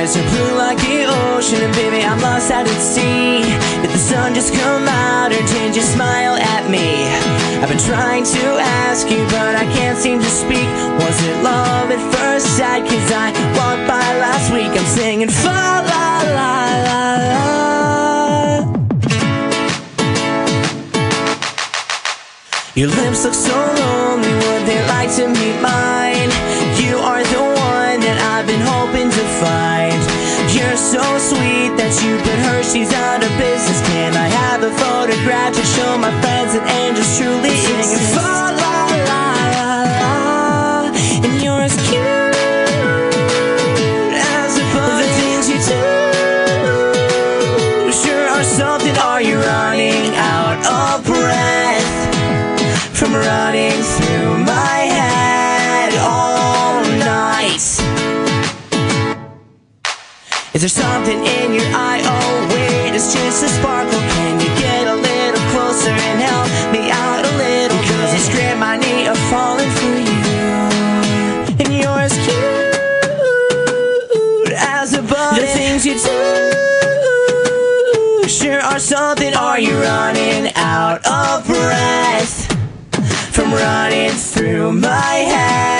eyes are blue like the ocean, and baby, I'm lost out at sea. Did the sun just come out, or did you smile at me? I've been trying to ask you, but I can't seem to speak. Was it love at first sight? Cause I walked by last week, I'm singing fa la la la la. Your lips look so lonely, would they like to meet mine? You are the one that I've been hoping to find. You're so sweet that you put Hershey's out of business. Can I have a photograph to show my friends that angels truly exist? Fa la la la la. And you're as cute as a button. The things you do sure are something. Are you running out of breath from running through my head all night? Is there something in your eye? Oh wait, it's just a sparkle. Can you get a little closer and help me out a little bit? Cause I scrape my knee of falling for you. And you're as cute as a button. The things you do sure are something. Are you running out of breath from running through my head?